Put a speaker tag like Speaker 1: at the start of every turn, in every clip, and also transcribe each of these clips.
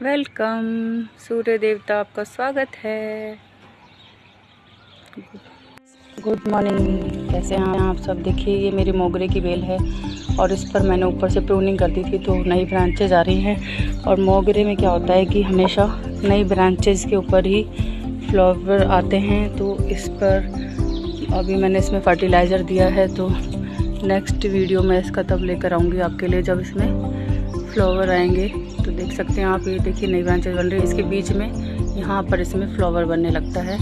Speaker 1: Welcome. सूर्य देवता आपका स्वागत है। Good morning. कैसे हैं आप सब? देखिए ये मेरी मोगरे की बेल है और इस पर मैंने ऊपर से प्रूनिंग कर दी थी तो नई ब्रांचेज आ रही हैं। और मोगरे में क्या होता है कि हमेशा नई ब्रांचेज के ऊपर ही फ्लावर आते हैं। तो इस पर अभी मैंने इसमें फर्टिलाइज़र दिया है, तो नेक्स्ट वीडियो में इसका तब लेकर आऊँगी आपके लिए जब इसमें फ्लावर आएंगे। तो देख सकते हैं आप, ये देखिए नई ब्रांचेज बन रही है। इसके बीच में यहाँ पर इसमें फ्लावर बनने लगता है।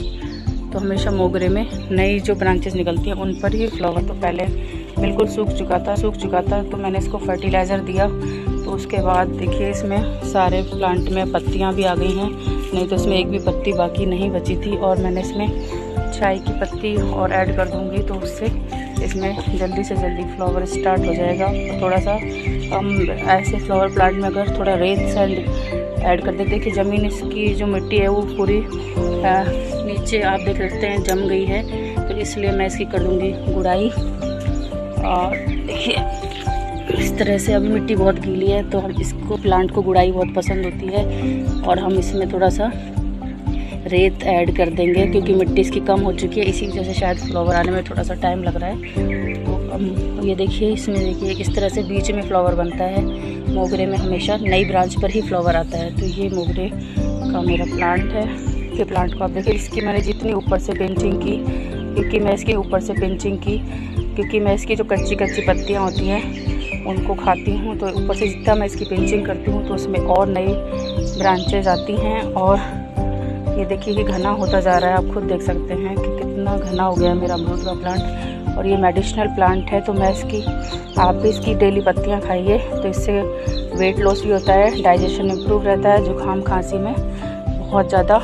Speaker 1: तो हमेशा मोगरे में नई जो ब्रांचेस निकलती हैं उन पर ही फ्लावर। तो पहले बिल्कुल सूख चुका था तो मैंने इसको फर्टिलाइज़र दिया। तो उसके बाद देखिए इसमें सारे प्लांट में पत्तियाँ भी आ गई हैं, नहीं तो इसमें एक भी पत्ती बाकी नहीं बची थी। और मैंने इसमें चाय की पत्ती और ऐड कर दूँगी तो उससे इसमें जल्दी से जल्दी फ्लावर स्टार्ट हो जाएगा। तो थोड़ा सा हम ऐसे फ्लावर प्लांट में अगर थोड़ा रेत सैंड ऐड कर देते, देखिए ज़मीन इसकी जो मिट्टी है वो पूरी नीचे आप देख सकते हैं जम गई है। तो इसलिए मैं इसकी कर दूँगी गुड़ाई। और देखिए इस तरह से अभी मिट्टी बहुत गीली है तो हम इसको प्लांट को गुड़ाई बहुत पसंद होती है। और हम इसमें थोड़ा सा रेत ऐड कर देंगे क्योंकि मिट्टी इसकी कम हो चुकी है, इसी वजह से शायद फ्लावर आने में थोड़ा सा टाइम लग रहा है। तो हम ये देखिए इसमें देखिए इस तरह से बीच में फ्लावर बनता है। मोगरे में हमेशा नई ब्रांच पर ही फ्लावर आता है। तो ये मोगरे का मेरा प्लांट है। ये प्लांट को आप देखिए, इसकी मैंने जितनी ऊपर से पिंचिंग की, क्योंकि मैं इसके ऊपर से पिंचिंग की क्योंकि मैं इसकी जो कच्ची पत्तियाँ होती हैं उनको खाती हूँ। तो ऊपर से जितना मैं इसकी पिंचिंग करती हूँ तो उसमें और नई ब्रांचेज आती हैं। और ये देखिए कि घना होता जा रहा है, आप खुद देख सकते हैं कि कितना घना हो गया है मेरा अमरूद का प्लांट। और ये मेडिसिनल प्लांट है, तो मैं आप भी इसकी डेली पत्तियां खाइए तो इससे वेट लॉस भी होता है, डाइजेशन इम्प्रूव रहता है, जुकाम खांसी में बहुत ज़्यादा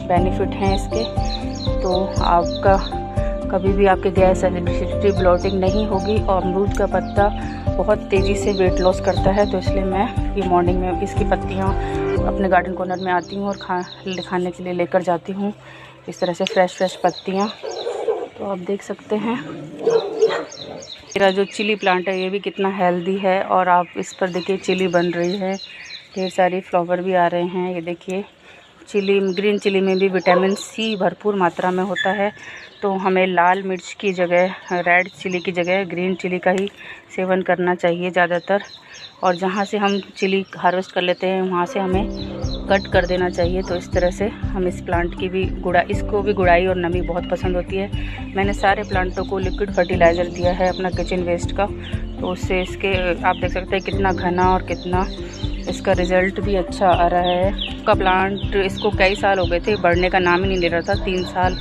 Speaker 1: बेनिफिट हैं इसके। तो आपका कभी भी आपके गैस एसिडिटी ब्लोटिंग नहीं होगी। और अमरूद का पत्ता बहुत तेज़ी से वेट लॉस करता है, तो इसलिए मैं ये मॉर्निंग में इसकी पत्तियाँ अपने गार्डन कॉर्नर में आती हूँ और खाने के लिए लेकर जाती हूँ। इस तरह से फ्रेश पत्तियाँ। तो आप देख सकते हैं मेरा जो चिली प्लांट है ये भी कितना हेल्दी है। और आप इस पर देखिए चिली बन रही है, ढेर सारी फ्लावर भी आ रहे हैं। ये देखिए ग्रीन चिली में भी विटामिन सी भरपूर मात्रा में होता है। तो हमें लाल मिर्च की जगह, रेड चिली की जगह ग्रीन चिली का ही सेवन करना चाहिए ज़्यादातर। और जहाँ से हम चिली हार्वेस्ट कर लेते हैं वहाँ से हमें कट कर देना चाहिए। तो इस तरह से हम इस प्लांट की भी इसको भी गुड़ाई और नमी बहुत पसंद होती है। मैंने सारे प्लांटों को लिक्विड फर्टिलाइज़र दिया है अपना किचन वेस्ट का, तो उससे इसके आप देख सकते हैं कितना घना और कितना इसका रिज़ल्ट भी अच्छा आ रहा है। का प्लांट इसको कई साल हो गए थे, बढ़ने का नाम ही नहीं ले रहा था, 3 साल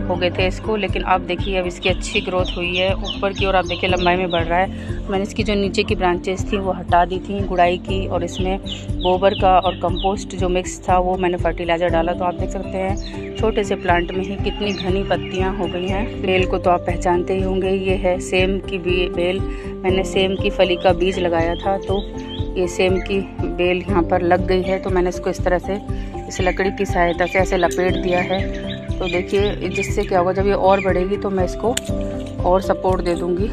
Speaker 1: हो गए थे इसको। लेकिन अब देखिए अब इसकी अच्छी ग्रोथ हुई है ऊपर की, और आप देखिए लंबाई में बढ़ रहा है। मैंने इसकी जो नीचे की ब्रांचेस थी वो हटा दी थी गुड़ाई की, और इसमें गोबर का और कंपोस्ट जो मिक्स था वो मैंने फर्टिलाइज़र डाला। तो आप देख सकते हैं छोटे से प्लांट में ही कितनी घनी पत्तियाँ हो गई हैं। बेल को तो आप पहचानते ही होंगे, ये है सेम की बेल। मैंने सेम की फली का बीज लगाया था, तो ये सेम की बेल यहाँ पर लग गई है। तो मैंने इसको इस तरह से इस लकड़ी की सहायता से ऐसे लपेट दिया है। तो देखिए जिससे क्या होगा, जब ये और बढ़ेगी तो मैं इसको और सपोर्ट दे दूँगी।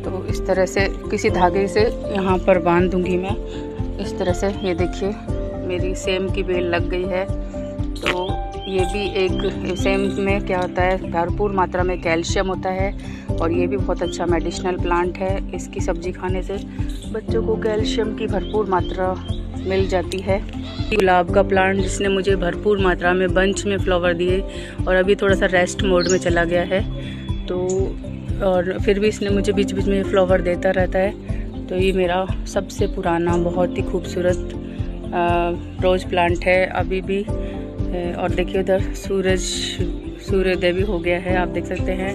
Speaker 1: तो इस तरह से किसी धागे से यहाँ पर बांध दूँगी मैं इस तरह से। ये देखिए मेरी सेम की बेल लग गई है। तो ये भी एक सेम में क्या होता है, भरपूर मात्रा में कैल्शियम होता है, और ये भी बहुत अच्छा मेडिसिनल प्लांट है। इसकी सब्ज़ी खाने से बच्चों को कैल्शियम की भरपूर मात्रा मिल जाती है। गुलाब का प्लांट जिसने मुझे भरपूर मात्रा में बंच में फ्लावर दिए, और अभी थोड़ा सा रेस्ट मोड में चला गया है, तो और फिर भी इसने मुझे बीच बीच में फ्लावर देता रहता है। तो ये मेरा सबसे पुराना बहुत ही खूबसूरत रोज़ प्लांट है अभी भी। और देखिए उधर सूर्योदय भी हो गया है, आप देख सकते हैं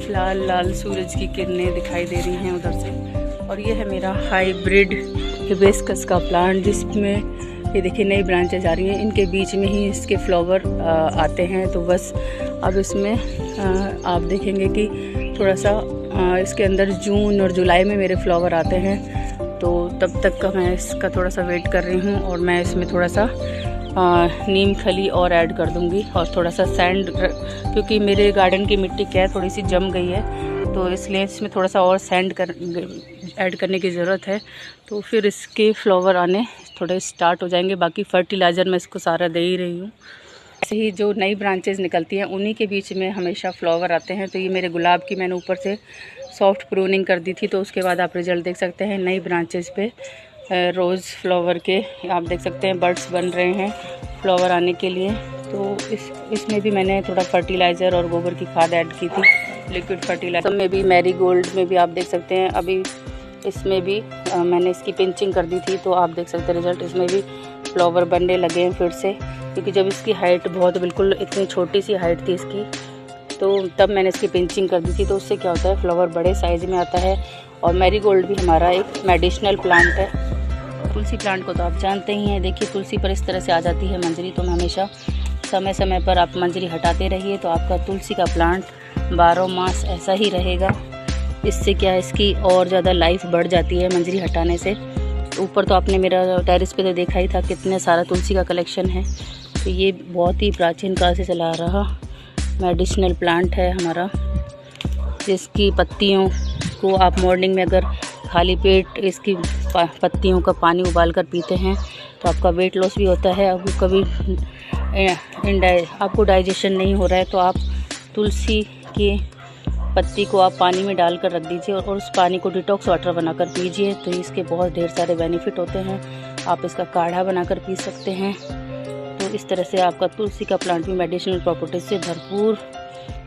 Speaker 1: लाल सूरज की किरणें दिखाई दे रही हैं उधर से। और ये है मेरा हाइब्रिड हिबिस्कस का प्लांट, जिसमें ये देखिए नई ब्रांचेज आ रही हैं, इनके बीच में ही इसके फ्लावर आते हैं। तो बस अब इसमें आप देखेंगे कि थोड़ा सा इसके अंदर जून और जुलाई में मेरे फ्लावर आते हैं। तो तब तक का मैं इसका थोड़ा सा वेट कर रही हूँ, और मैं इसमें थोड़ा सा नीम खली और ऐड कर दूँगी, और थोड़ा सा सैंड, क्योंकि मेरे गार्डन की मिट्टी क्या है थोड़ी सी जम गई है, तो इसलिए इसमें थोड़ा सा और ऐड करने की ज़रूरत है, तो फिर इसके फ्लावर आने थोड़े स्टार्ट हो जाएंगे। बाकी फर्टिलाइज़र मैं इसको सारा दे ही रही हूँ। ऐसे ही जो नई ब्रांचेज़ निकलती हैं उन्हीं के बीच में हमेशा फ्लावर आते हैं। तो ये मेरे गुलाब की मैंने ऊपर से सॉफ्ट प्रूनिंग कर दी थी, तो उसके बाद आप रिज़ल्ट देख सकते हैं। नई ब्रांचेज़ पे रोज़ फ्लावर के आप देख सकते हैं बर्ड्स बन रहे हैं फ्लावर आने के लिए। तो इसमें भी मैंने थोड़ा फर्टिलाइज़र और गोबर की खाद ऐड की थी, लिक्विड फर्टिलाइज़र में भी। मैरीगोल्ड में भी आप देख सकते हैं, अभी इसमें भी मैंने इसकी पिंचिंग कर दी थी, तो आप देख सकते हैं रिज़ल्ट। इसमें भी फ्लावर बनने लगे हैं फिर से, क्योंकि जब इसकी हाइट बहुत बिल्कुल इतनी छोटी सी हाइट थी इसकी, तो तब मैंने इसकी पिंचिंग कर दी थी। तो उससे क्या होता है, फ्लावर बड़े साइज़ में आता है। और मैरीगोल्ड भी हमारा एक मेडिसिनल प्लांट है। तुलसी प्लांट को तो आप जानते ही हैं। देखिए तुलसी पर इस तरह से आ जाती है मंजरी, तो हमेशा समय समय पर आप मंजरी हटाते रहिए, तो आपका तुलसी का प्लांट 12 मास ऐसा ही रहेगा। इससे क्या है, इसकी और ज़्यादा लाइफ बढ़ जाती है मंजरी हटाने से। ऊपर तो आपने मेरा टेरेस पे तो देखा ही था कितने सारा तुलसी का कलेक्शन है। तो ये बहुत ही प्राचीन काल से चला आ रहा मेडिसिनल प्लांट है हमारा, जिसकी पत्तियों को आप मॉर्निंग में अगर खाली पेट इसकी पत्तियों का पानी उबाल कर पीते हैं तो आपका वेट लॉस भी होता है। आपको कभी आपको डाइजेशन नहीं हो रहा है तो आप तुलसी की पत्ती को आप पानी में डालकर रख दीजिए और उस पानी को डिटॉक्स वाटर बनाकर पीजिए। तो इसके बहुत ढेर सारे बेनिफिट होते हैं। आप इसका काढ़ा बनाकर पी सकते हैं। तो इस तरह से आपका तुलसी का प्लांट भी मेडिसिनल प्रॉपर्टीज से भरपूर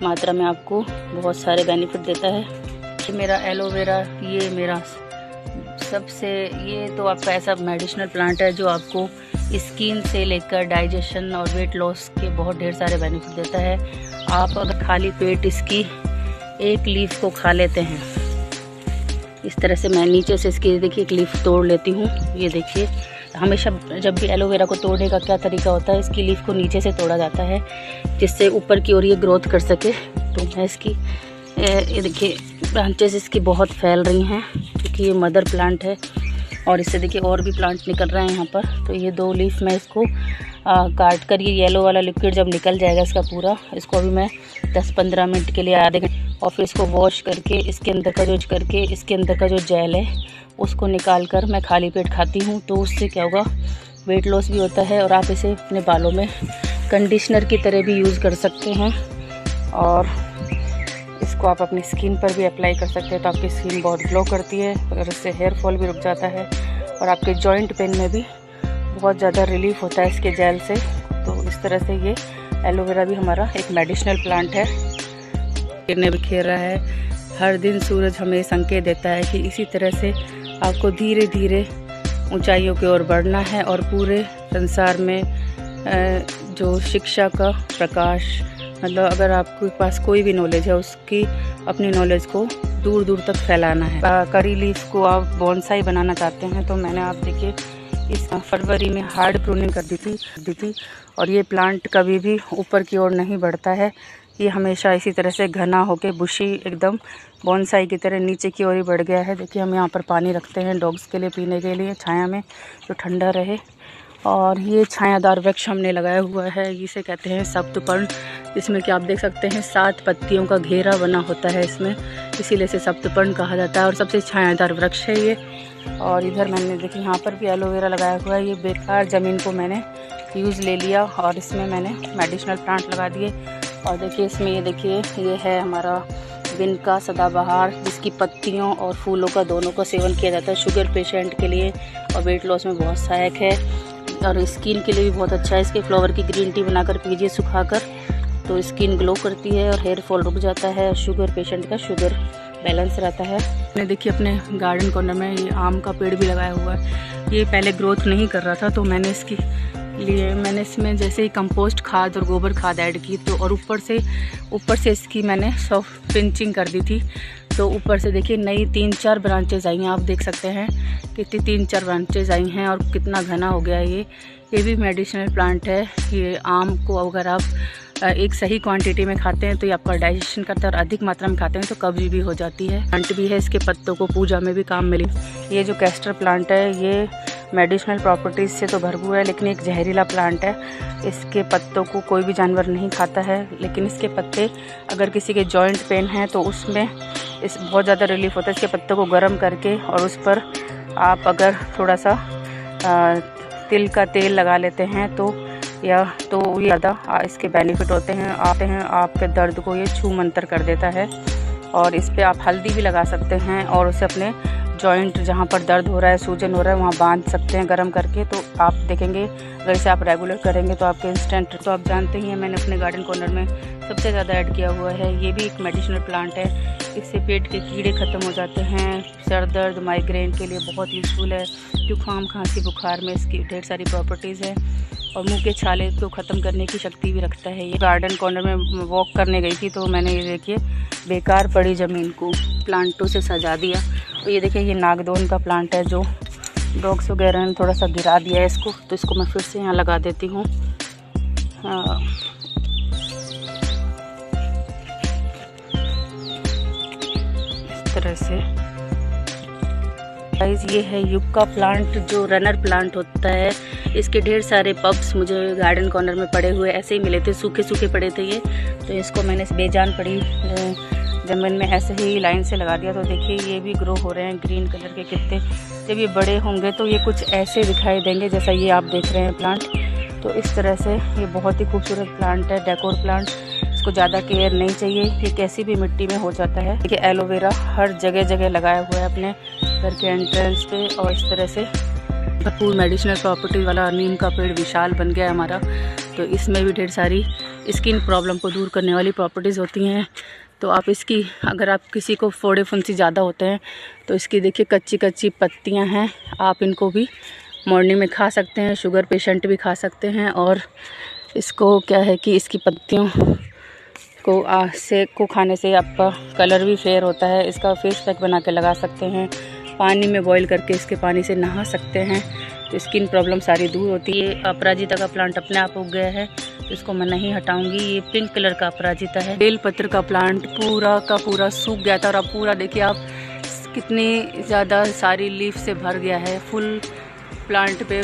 Speaker 1: मात्रा में आपको बहुत सारे बेनिफिट देता है। ये मेरा एलोवेरा, ये मेरा सबसे, ये तो आपका ऐसा मेडिसिनल प्लांट है जो आपको स्किन से लेकर डाइजेशन और वेट लॉस के बहुत ढेर सारे बेनिफिट देता है। आप अगर खाली पेट इसकी एक लीफ को खा लेते हैं, इस तरह से मैं नीचे से इसकी देखिए एक लीफ तोड़ लेती हूँ। ये देखिए, हमेशा जब भी एलोवेरा को तोड़ने का क्या तरीका होता है, इसकी लीफ को नीचे से तोड़ा जाता है जिससे ऊपर की ओर ये ग्रोथ कर सके। तो मैं इसकी ये देखिए ब्रांचेस इसकी बहुत फैल रही हैं, क्योंकि ये मदर प्लांट है। और इससे देखिए और भी प्लांट निकल रहे हैं यहाँ पर। तो ये 2 लीफ मैं इसको काट कर, ये येलो वाला लिक्विड जब निकल जाएगा इसका पूरा, इसको अभी मैं 10-15 मिनट के लिए आधे घंटे, और फिर इसको वॉश करके इसके अंदर का जो जेल है उसको निकाल कर मैं खाली पेट खाती हूँ। तो उससे क्या होगा, वेट लॉस भी होता है और आप इसे अपने बालों में कंडीशनर की तरह भी यूज़ कर सकते हैं। और इसको आप अपनी स्किन पर भी अप्लाई कर सकते हैं, तो आपकी स्किन बहुत ग्लो करती है और इससे हेयर फॉल भी रुक जाता है। और आपके जॉइंट पेन में भी बहुत ज़्यादा रिलीफ होता है इसके जेल से। तो इस तरह से ये एलोवेरा भी हमारा एक मेडिसिनल प्लांट है। गिरने बिखेर रहा है, हर दिन सूरज हमें संकेत देता है कि इसी तरह से आपको धीरे धीरे ऊंचाइयों की ओर बढ़ना है और पूरे संसार में जो शिक्षा का प्रकाश, मतलब अगर आपके पास कोई भी नॉलेज है उसकी अपनी नॉलेज को दूर दूर तक फैलाना है। करी लीफ को आप बोनसाई बनाना चाहते हैं तो मैंने आप देखिए इस फरवरी में हार्ड प्रूनिंग कर दी थी और ये प्लांट कभी भी ऊपर की ओर नहीं बढ़ता है। ये हमेशा इसी तरह से घना होके बुशी एकदम बोनसाई की तरह नीचे की ओर ही बढ़ गया है। देखिए हम यहाँ पर पानी रखते हैं डॉग्स के लिए पीने के लिए, छाया में जो ठंडा रहे। और ये छायादार वृक्ष हमने लगाया हुआ है, इसे कहते हैं सप्तपर्ण। इसमें क्या आप देख सकते हैं 7 पत्तियों का घेरा बना होता है इसमें, इसीलिए इसे सप्तपर्ण कहा जाता है और सबसे छायादार वृक्ष है ये। और इधर मैंने देखिए यहाँ पर भी एलोवेरा लगाया हुआ है। ये बेकार ज़मीन को मैंने यूज़ ले लिया और इसमें मैंने मेडिसिनल प्लांट लगा दिए। और देखिए इसमें ये देखिए ये है हमारा दिन का सदाबहार, जिसकी पत्तियों और फूलों का दोनों का सेवन किया जाता है शुगर पेशेंट के लिए और वेट लॉस में बहुत सहायक है और स्किन के लिए भी बहुत अच्छा है। इसके फ्लावर की ग्रीन टी बनाकर पीजिए सुखाकर, तो स्किन ग्लो करती है और हेयर फॉल रुक जाता है और शुगर पेशेंट का शुगर बैलेंस रहता है। मैंने देखिए अपने गार्डन कॉर्नर में ये आम का पेड़ भी लगाया हुआ है। ये पहले ग्रोथ नहीं कर रहा था तो मैंने इसमें जैसे ही कंपोस्ट खाद और गोबर खाद ऐड की, तो और ऊपर से इसकी मैंने सॉफ्ट पिंचिंग कर दी थी। तो ऊपर से देखिए नई 3-4 ब्रांचेज आई हैं, आप देख सकते हैं कितनी 3-4 ब्रांचेज आई हैं और कितना घना हो गया है ये भी मेडिसिनल प्लांट है। ये आम को अगर आप एक सही क्वांटिटी में खाते हैं तो ये आपका डाइजेशन करता है और अधिक मात्रा में खाते हैं तो कब्ज भी हो जाती है। प्लांट भी है, इसके पत्तों को पूजा में भी काम मिली। ये जो कैस्टर प्लांट है ये मेडिसिनल प्रॉपर्टीज़ से तो भरपूर है, लेकिन एक जहरीला प्लांट है। इसके पत्तों को कोई भी जानवर नहीं खाता है, लेकिन इसके पत्ते अगर किसी के जॉइंट पेन है तो उसमें इस बहुत ज़्यादा रिलीफ होता है। इसके पत्तों को गर्म करके और उस पर आप अगर थोड़ा सा तिल का तेल लगा लेते हैं तो ये ज़्यादा इसके बेनिफिट होते हैं आपके दर्द को ये छू मंतर कर देता है। और इस पर आप हल्दी भी लगा सकते हैं और उसे अपने जॉइंट जहाँ पर दर्द हो रहा है, सूजन हो रहा है, वहाँ बांध सकते हैं गर्म करके। तो आप देखेंगे अगर इसे आप रेगुलर करेंगे तो आपके इंस्टेंट, तो आप जानते ही हैं मैंने अपने गार्डन कॉर्नर में सबसे ज़्यादा ऐड किया हुआ है। ये भी एक मेडिसिनल प्लांट है। इससे पेट के कीड़े ख़त्म हो जाते हैं। सर दर्द, माइग्रेन के लिए बहुत यूज़फुल है। जुकाम, खांसी, बुखार में इसकी ढेर सारी प्रॉपर्टीज़ हैं और मुंह के छाले को ख़त्म करने की शक्ति भी रखता है। ये गार्डन कॉर्नर में वॉक करने गई थी तो मैंने ये देखिए बेकार पड़ी ज़मीन को प्लांटों से सजा दिया। तो ये देखिए ये नागदोन का प्लांट है जो डॉग्स वगैरह ने थोड़ा सा गिरा दिया है इसको, तो इसको मैं फिर से यहाँ लगा देती हूँ। इस तरह से गाइस, ये है युक्का प्लांट जो रनर प्लांट होता है। इसके ढेर सारे पब्स मुझे गार्डन कॉर्नर में पड़े हुए ऐसे ही मिले थे, सूखे सूखे पड़े थे ये। तो इसको मैंने बेजान पड़ी ज़मीन में ऐसे ही लाइन से लगा दिया। तो देखिए ये भी ग्रो हो रहे हैं ग्रीन कलर के कितने। जब ये बड़े होंगे तो ये कुछ ऐसे दिखाई देंगे जैसा ये आप देख रहे हैं प्लांट। तो इस तरह से ये बहुत ही खूबसूरत प्लांट है, डेकोर प्लांट। इसको ज़्यादा केयर नहीं चाहिए, ये कैसी भी मिट्टी में हो जाता है। देखिए एलोवेरा हर जगह जगह लगाया हुआ है अपने घर के एंट्रेंस पे। और इस तरह से भरपूर मेडिसिनल प्रॉपर्टी वाला नीम का पेड़ विशाल बन गया है हमारा। तो इसमें भी ढेर सारी स्किन प्रॉब्लम को दूर करने वाली प्रॉपर्टीज़ होती हैं। तो आप इसकी, अगर आप किसी को फोड़े फुंसी ज़्यादा होते हैं तो इसकी देखिए कच्ची कच्ची पत्तियां हैं, आप इनको भी मॉर्निंग में खा सकते हैं। शुगर पेशेंट भी खा सकते हैं। और इसको क्या है कि इसकी पत्तियों को खाने से आपका कलर भी फेयर होता है। इसका फेस पैक बना के लगा सकते हैं, पानी में बॉईल करके इसके पानी से नहा सकते हैं। तो स्किन प्रॉब्लम सारी दूर होती है। अपराजिता का प्लांट अपने आप उग गया है, तो इसको मैं नहीं हटाऊंगी। ये पिंक कलर का अपराजिता है। बेलपत्र का प्लांट पूरा का पूरा सूख गया था और अब पूरा देखिए आप कितनी ज़्यादा सारी लीफ से भर गया है। फुल प्लांट पे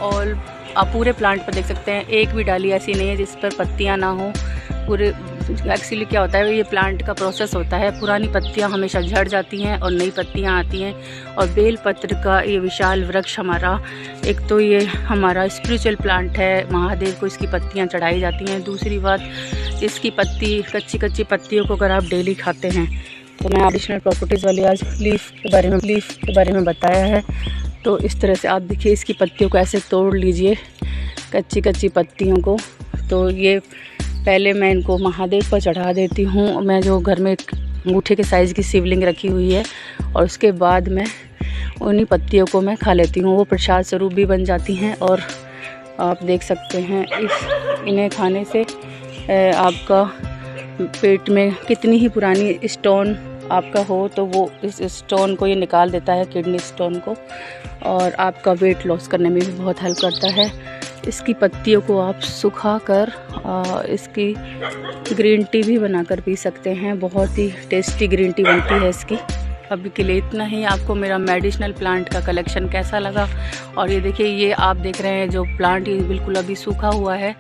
Speaker 1: और आप पूरे प्लांट पर देख सकते हैं एक भी डाली ऐसी नहीं है जिस पर पत्तियां ना हो। पूरे एक्चुअली क्या होता है, ये प्लांट का प्रोसेस होता है। पुरानी पत्तियां हमेशा झड़ जाती हैं और नई पत्तियां आती हैं। और बेलपत्र का ये विशाल वृक्ष हमारा, एक तो ये हमारा स्पिरिचुअल प्लांट है, महादेव को इसकी पत्तियां चढ़ाई जाती हैं। दूसरी बात, इसकी कच्ची कच्ची पत्तियों को अगर आप डेली खाते हैं तो मैं एडिशनल प्रॉपर्टीज़ वाली आज लीफ के बारे में बताया है। तो इस तरह से आप देखिए इसकी पत्तियों को ऐसे तोड़ लीजिए, कच्ची कच्ची पत्तियों को। तो ये पहले मैं इनको महादेव पर चढ़ा देती हूँ। मैं जो घर में एक अंगूठे के साइज़ की शिवलिंग रखी हुई है और उसके बाद मैं उन्हीं पत्तियों को मैं खा लेती हूँ। वो प्रसाद स्वरूप भी बन जाती हैं। और आप देख सकते हैं इन्हें खाने से आपका पेट में कितनी ही पुरानी स्टोन आपका हो तो वो इस स्टोन को ये निकाल देता है, किडनी स्टोन को। और आपका वेट लॉस करने में भी बहुत हेल्प करता है। इसकी पत्तियों को आप सुखा कर इसकी ग्रीन टी भी बनाकर पी सकते हैं। बहुत ही टेस्टी ग्रीन टी बनती है इसकी। अभी के लिए इतना ही। आपको मेरा मेडिसिनल प्लांट का कलेक्शन कैसा लगा? और ये देखिए ये आप देख रहे हैं जो प्लांट ये बिल्कुल अभी सूखा हुआ है।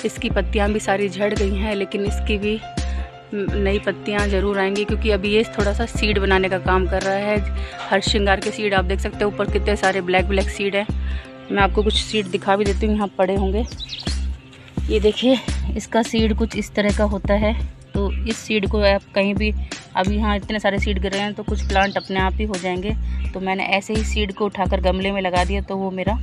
Speaker 1: इसकी पत्तियां भी सारी झड़ गई हैं, लेकिन इसकी भी नई पत्तियां ज़रूर आएंगी क्योंकि अभी ये थोड़ा सा सीड बनाने का काम कर रहा है। हर श्रृंगार के सीड आप देख सकते हैं, ऊपर कितने सारे ब्लैक सीड हैं। मैं आपको कुछ सीड दिखा भी देती हूँ, यहाँ पड़े होंगे। ये देखिए इसका सीड कुछ इस तरह का होता है। तो इस सीड को आप कहीं भी, अभी यहाँ इतने सारे सीड गिर रहे हैं तो कुछ प्लांट अपने आप ही हो जाएंगे। तो मैंने ऐसे ही सीड को उठाकर गमले में लगा दिया। तो वो मेरा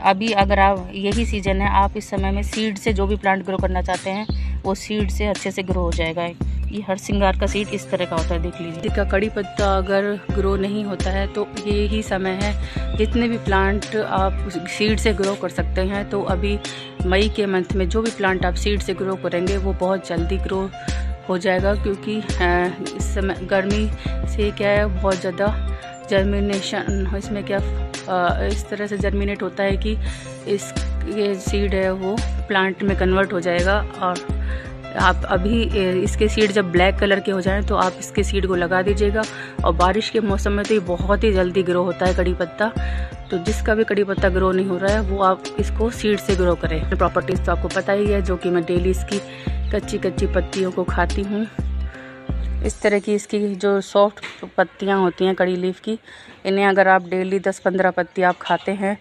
Speaker 1: अभी, अगर आप, यही सीज़न है, आप इस समय में सीड से जो भी प्लांट ग्रो करना चाहते हैं वो सीड से अच्छे से ग्रो हो जाएगा। ये हर श्रृंगार का सीड इस तरह का होता है, देख लीजिए। इसका कड़ी पत्ता अगर ग्रो नहीं होता है तो ये ही समय है जितने भी प्लांट आप सीड से ग्रो कर सकते हैं। तो अभी मई के मंथ में जो भी प्लांट आप सीड से ग्रो करेंगे वो बहुत जल्दी ग्रो हो जाएगा, क्योंकि इस समय गर्मी से क्या है, बहुत ज़्यादा जर्मिनेशन, इसमें क्या इस तरह से जर्मिनेट होता है कि ये सीड है वो प्लांट में कन्वर्ट हो जाएगा। और आप अभी इसके सीड जब ब्लैक कलर के हो जाएं तो आप इसके सीड को लगा दीजिएगा। और बारिश के मौसम में तो ये बहुत ही जल्दी ग्रो होता है कड़ी पत्ता। तो जिसका भी कड़ी पत्ता ग्रो नहीं हो रहा है वो आप इसको सीड से ग्रो करें। प्रॉपर्टीज़ तो आपको पता ही है, जो कि मैं डेली इसकी कच्ची कच्ची पत्तियों को खाती हूँ। इस तरह की इसकी जो सॉफ्ट पत्तियां होती हैं कड़ी लीफ की, इन्हें अगर आप डेली 10-15 पत्ती आप खाते हैं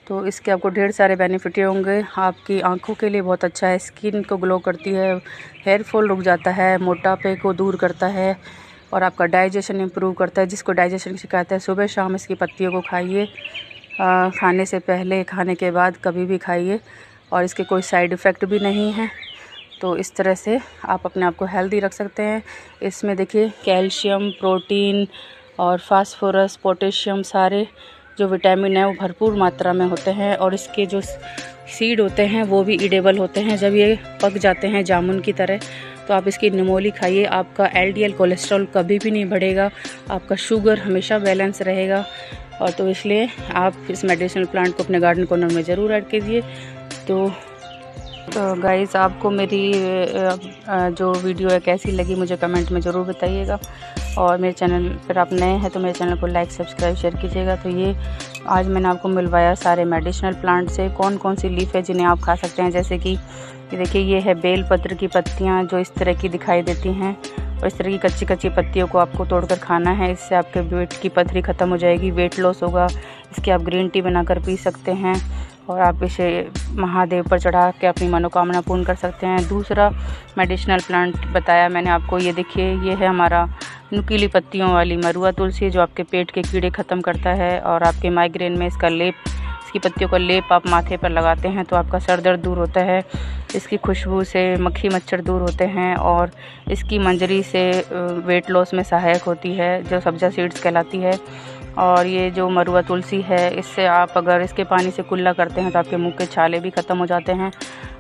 Speaker 1: तो इसके आपको ढेर सारे बेनिफिट होंगे। आपकी आंखों के लिए बहुत अच्छा है, स्किन को ग्लो करती है, हेयर फॉल रुक जाता है, मोटापे को दूर करता है और आपका डाइजेशन इम्प्रूव करता है। जिसको डाइजेशन की शिकायत है सुबह शाम इसकी पत्तियों को खाइए, खाने से पहले खाने के बाद कभी भी खाइए और इसके कोई साइड इफ़ेक्ट भी नहीं है। तो इस तरह से आप अपने आप को हेल्दी रख सकते हैं। इसमें देखिए कैल्शियम, प्रोटीन और फास्फोरस, पोटेशियम, सारे जो विटामिन है वो भरपूर मात्रा में होते हैं और इसके जो सीड होते हैं वो भी ईडेबल होते हैं। जब ये पक जाते हैं जामुन की तरह तो आप इसकी निमोली खाइए, आपका LDL कोलेस्ट्रॉल कभी भी नहीं बढ़ेगा, आपका शुगर हमेशा बैलेंस रहेगा। और तो इसलिए आप इस मेडिसिनल प्लांट को अपने गार्डन कॉर्नर में ज़रूर ऐड कीजिए। तो गाइज़ आपको मेरी जो वीडियो है कैसी लगी मुझे कमेंट में ज़रूर बताइएगा और मेरे चैनल पर आप नए हैं तो मेरे चैनल को लाइक, सब्सक्राइब, शेयर कीजिएगा। तो ये आज मैंने आपको मिलवाया सारे मेडिसिनल प्लांट से कौन कौन सी लीफ है जिन्हें आप खा सकते हैं। जैसे कि ये देखिए, ये है बेलपत्र की पत्तियाँ जो इस तरह की दिखाई देती हैं और इस तरह की कच्ची कच्ची पत्तियों को आपको तोड़कर खाना है। इससे आपके पेट की पथरी ख़त्म हो जाएगी, वेट लॉस होगा। इसकी आप ग्रीन टी बनाकर पी सकते हैं और आप इसे महादेव पर चढ़ा के अपनी मनोकामना पूर्ण कर सकते हैं। दूसरा मेडिसिनल प्लांट बताया मैंने आपको, ये देखिए, ये है हमारा नुकीली पत्तियों वाली मरुआ तुलसी जो आपके पेट के कीड़े ख़त्म करता है और आपके माइग्रेन में इसका लेप, इसकी पत्तियों का लेप आप माथे पर लगाते हैं तो आपका सर दर्द दूर होता है। इसकी खुशबू से मक्खी मच्छर दूर होते हैं और इसकी मंजरी से वेट लॉस में सहायक होती है जो सब्जा सीड्स कहलाती है। और ये जो मरुआ तुलसी है, इससे आप अगर इसके पानी से कुल्ला करते हैं तो आपके मुंह के छाले भी ख़त्म हो जाते हैं।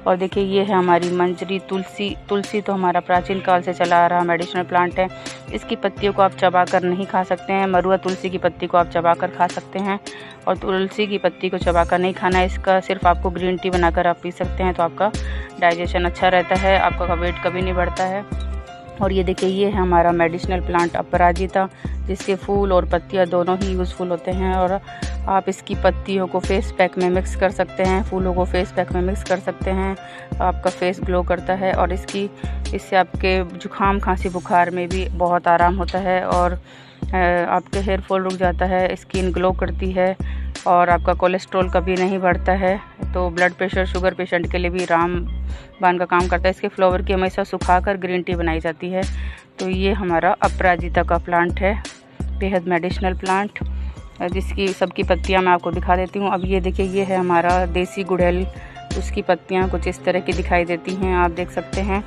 Speaker 1: और देखिए, ये है हमारी मंजरी तुलसी। तुलसी तो हमारा प्राचीन काल से चला आ रहा मेडिसिनल प्लांट है। इसकी पत्तियों को आप चबाकर नहीं खा सकते हैं, मरुआ तुलसी की पत्ती को आप चबाकर खा सकते हैं और तुलसी की पत्ती को चबाकर नहीं खाना है। इसका सिर्फ आपको ग्रीन टी बनाकर आप पी सकते हैं तो आपका डाइजेशन अच्छा रहता है, आपका वेट कभी नहीं बढ़ता है। और ये देखिए, ये है हमारा मेडिसिनल प्लांट अपराजिता, जिसके फूल और पत्तियां दोनों ही यूज़फुल होते हैं और आप इसकी पत्तियों को फेस पैक में मिक्स कर सकते हैं, फूलों को फेस पैक में मिक्स कर सकते हैं, आपका फेस ग्लो करता है और इससे आपके जुकाम, खांसी, बुखार में भी बहुत आराम होता है और आपके हेयर फॉल रुक जाता है, स्किन ग्लो करती है और आपका कोलेस्ट्रॉल कभी नहीं बढ़ता है। तो ब्लड प्रेशर, शुगर पेशेंट के लिए भी रामबाण का काम करता है। इसके फ्लावर की हमेशा सुखाकर ग्रीन टी बनाई जाती है। तो ये हमारा अपराजिता का प्लांट है, बेहद मेडिसिनल प्लांट, जिसकी सबकी पत्तियां मैं आपको दिखा देती हूँ। अब ये देखिए, ये है हमारा देसी गुड़हल, उसकी पत्तियां कुछ इस तरह की दिखाई देती हैं, आप देख सकते हैं।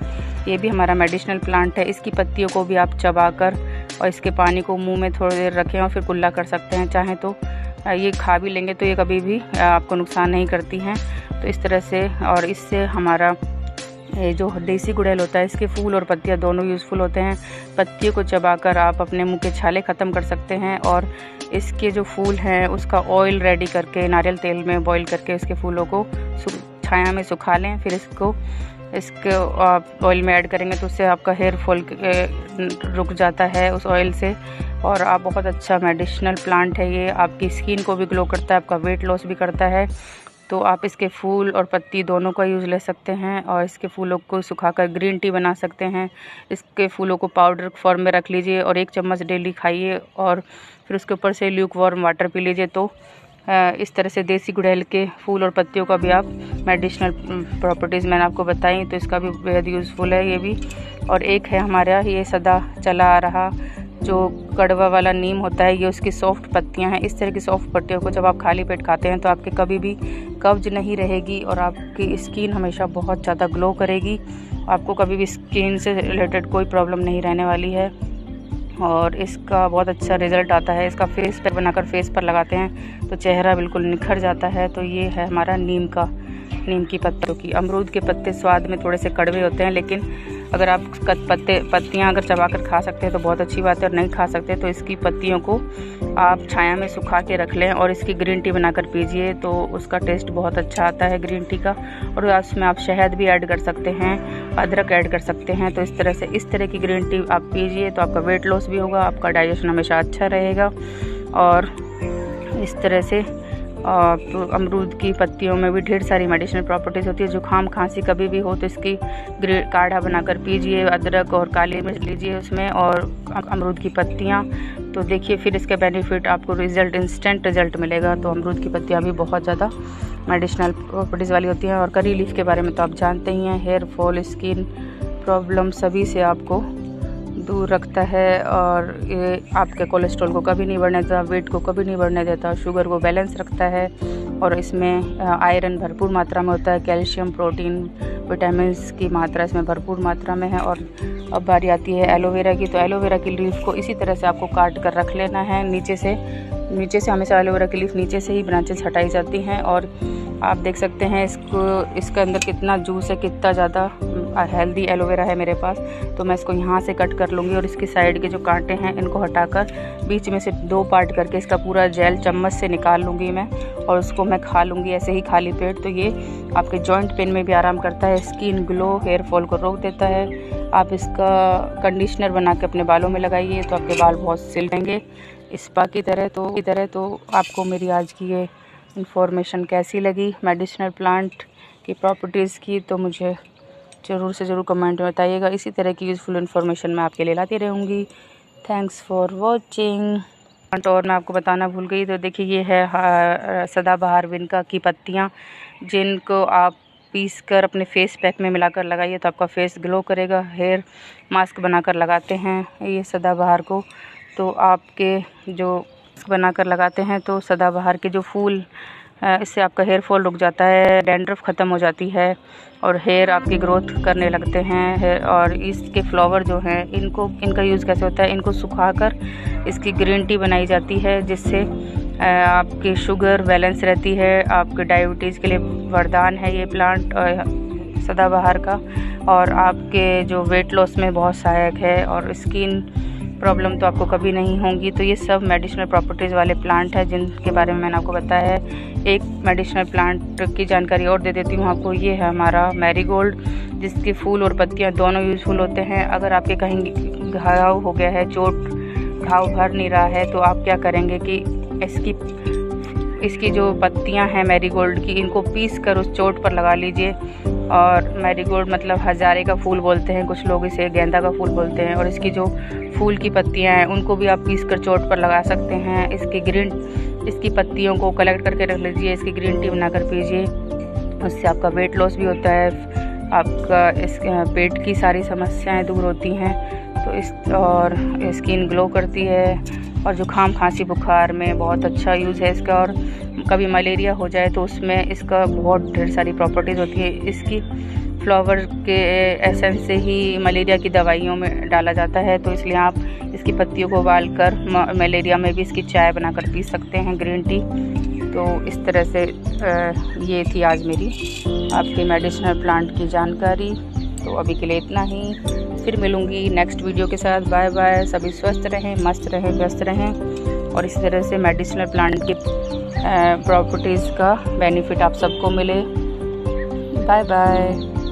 Speaker 1: ये भी हमारा मेडिसिनल प्लांट है। इसकी पत्तियों को भी आप चबाकर और इसके पानी को मुंह में थोड़ी देर रखें और फिर कुल्ला कर सकते हैं। चाहें तो ये खा भी लेंगे तो ये कभी भी आपको नुकसान नहीं करती हैं। तो इस तरह से, और इससे हमारा ये जो देसी गुड़हल होता है, इसके फूल और पत्तियां दोनों यूज़फुल होते हैं। पत्तियों को चबाकर आप अपने मुंह के छाले ख़त्म कर सकते हैं और इसके जो फूल हैं उसका ऑयल रेडी करके नारियल तेल में बॉईल करके इसके फूलों को छाया में सुखा लें, फिर इसके आप ऑयल में ऐड करेंगे तो उससे आपका हेयर फॉल रुक जाता है उस ऑयल से। और आप बहुत अच्छा मेडिसिनल प्लांट है ये, आपकी स्किन को भी ग्लो करता है, आपका वेट लॉस भी करता है। तो आप इसके फूल और पत्ती दोनों का यूज़ ले सकते हैं और इसके फूलों को सुखाकर ग्रीन टी बना सकते हैं। इसके फूलों को पाउडर फॉर्म में रख लीजिए और 1 चम्मच डेली खाइए और फिर उसके ऊपर से ल्यूक वार्म वाटर पी लीजिए। तो इस तरह से देसी गुड़हल के फूल और पत्तियों का भी आप मेडिसिनल प्रॉपर्टीज़ मैंने आपको बताई, तो इसका भी बेहद यूज़फुल है ये भी। और एक है हमारा ये सदा चला आ रहा जो कड़वा वाला नीम होता है, ये उसकी सॉफ्ट पत्तियां हैं। इस तरह की सॉफ्ट पत्तियों को जब आप खाली पेट खाते हैं तो आपके कभी भी कब्ज नहीं रहेगी और आपकी स्किन हमेशा बहुत ज़्यादा ग्लो करेगी। आपको कभी भी स्किन से रिलेटेड कोई प्रॉब्लम नहीं रहने वाली है और इसका बहुत अच्छा रिज़ल्ट आता है। इसका फेस पैक बनाकर फेस पर लगाते हैं तो चेहरा बिल्कुल निखर जाता है। तो ये है हमारा नीम की पत्तियों की। अमरूद के पत्ते स्वाद में थोड़े से कड़वे होते हैं, लेकिन अगर आप पत्तियां अगर चबाकर खा सकते हैं तो बहुत अच्छी बात है, और नहीं खा सकते तो इसकी पत्तियों को आप छाया में सुखा के रख लें और इसकी ग्रीन टी बनाकर पीजिए तो उसका टेस्ट बहुत अच्छा आता है ग्रीन टी का। और उसमें आप शहद भी ऐड कर सकते हैं, अदरक ऐड कर सकते हैं। तो इस तरह की ग्रीन टी आप पीजिए तो आपका वेट लॉस भी होगा, आपका डाइजेशन हमेशा अच्छा रहेगा। और इस तरह से तो अमरूद की पत्तियों में भी ढेर सारी मेडिसिनल प्रॉपर्टीज़ होती है। जुकाम खांसी कभी भी हो तो इसकी काढ़ा बनाकर पीजिए, अदरक और काली मिर्च लीजिए उसमें और अमरूद की पत्तियाँ, तो देखिए फिर इसके बेनिफिट आपको इंस्टेंट रिज़ल्ट मिलेगा। तो अमरूद की पत्तियाँ भी बहुत ज़्यादा मेडिसिनल प्रॉपर्टीज़ वाली होती हैं। और करी लीफ के बारे में तो आप जानते ही हैं, हेयर फॉल, स्किन प्रॉब्लम सभी से आपको दूर रखता है और ये आपके कोलेस्ट्रॉल को कभी नहीं बढ़ने देता, वेट को कभी नहीं बढ़ने देता, शुगर को बैलेंस रखता है और इसमें आयरन भरपूर मात्रा में होता है, कैल्शियम, प्रोटीन, विटामिन्स की मात्रा इसमें भरपूर मात्रा में है। और अब बारी आती है एलोवेरा की। तो एलोवेरा की लीफ को इसी तरह से आपको काट कर रख लेना है। नीचे से हमेशा एलोवेरा की लीफ नीचे से ही ब्रांचेस हटाई जाती हैं और आप देख सकते हैं इसके अंदर कितना जूस है, कितना ज़्यादा हेल्दी एलोवेरा है मेरे पास। तो मैं इसको यहाँ से कट कर लूँगी और इसकी साइड के जो कांटे हैं इनको हटाकर बीच में से 2 पार्ट करके इसका पूरा जेल चम्मच से निकाल लूँगी मैं और उसको मैं खा लूँगी ऐसे ही खाली पेट। तो ये आपके जॉइंट पेन में भी आराम करता है, स्किन ग्लो, हेयर फॉल को रोक देता है। आप इसका कंडीशनर बना के अपने बालों में लगाइए तो आपके बाल बहुत सिल्केंगे स्पा की तरह। तो आपको मेरी आज की ये इन्फॉर्मेशन कैसी लगी मेडिसिनल प्लांट की प्रॉपर्टीज़ की, तो मुझे ज़रूर से ज़रूर कमेंट में बताइएगा। इसी तरह की यूज़फुल इन्फॉर्मेशन मैं आपके लिए लाती रहूँगी। Thanks for watching. और मैं आपको बताना भूल गई, तो देखिए ये है सदाबहार विनका की पत्तियाँ, जिनको आप पीस कर अपने फेस पैक में मिलाकर लगाइए तो आपका फेस ग्लो करेगा। हेयर मास्क बनाकर लगाते हैं ये सदाबहार को, तो आपके जो बनाकर लगाते हैं तो सदाबहार के जो फूल इससे आपका हेयर फॉल रुक जाता है, डैंड्रफ ख़त्म हो जाती है और हेयर आपकी ग्रोथ करने लगते हैं। और इसके फ्लावर जो हैं इनका यूज़ कैसे होता है, इनको सुखाकर इसकी ग्रीन टी बनाई जाती है जिससे आपकी शुगर बैलेंस रहती है। आपके डायबिटीज़ के लिए वरदान है ये प्लांट सदाबहार का, और आपके जो वेट लॉस में बहुत सहायक है और स्किन प्रॉब्लम तो आपको कभी नहीं होंगी। तो ये सब मेडिसिनल प्रॉपर्टीज़ वाले प्लांट हैं जिनके बारे में मैंने आपको बताया है। एक मेडिसिनल प्लांट की जानकारी और दे देती हूँ आपको, ये है हमारा मैरीगोल्ड, जिसके फूल और पत्तियाँ दोनों यूज़फुल होते हैं। अगर आपके कहीं घाव हो गया है, घाव भर नहीं रहा है, तो आप क्या करेंगे कि इसकी जो पत्तियां हैं मैरीगोल्ड की, इनको पीस कर उस चोट पर लगा लीजिए। और मैरीगोल्ड मतलब हजारे का फूल बोलते हैं, कुछ लोग इसे गेंदा का फूल बोलते हैं। और इसकी जो फूल की पत्तियां हैं उनको भी आप पीस कर चोट पर लगा सकते हैं। इसकी पत्तियों को कलेक्ट करके रख लीजिए, इसकी ग्रीन टी बनाकर पीजिए, उससे आपका वेट लॉस भी होता है, आपका इस पेट की सारी समस्याएं दूर होती हैं, तो और स्किन ग्लो करती है। और जुकाम खांसी बुखार में बहुत अच्छा यूज़ है इसका। और कभी मलेरिया हो जाए तो उसमें इसका बहुत ढेर सारी प्रॉपर्टीज़ होती है। इसकी फ्लावर के एसेंस से ही मलेरिया की दवाइयों में डाला जाता है, तो इसलिए आप इसकी पत्तियों को उबालकर मलेरिया में भी इसकी चाय बनाकर पी सकते हैं, ग्रीन टी। तो इस तरह से ये थी आज मेरी आपकी मेडिसिनल प्लांट की जानकारी। तो अभी के लिए इतना ही, फिर मिलूँगी नेक्स्ट वीडियो के साथ। Bye bye. सभी स्वस्थ रहें, मस्त रहें, व्यस्त रहें और इस तरह से मेडिसिनल प्लांट की प्रॉपर्टीज़ का बेनिफिट आप सबको मिले। Bye bye.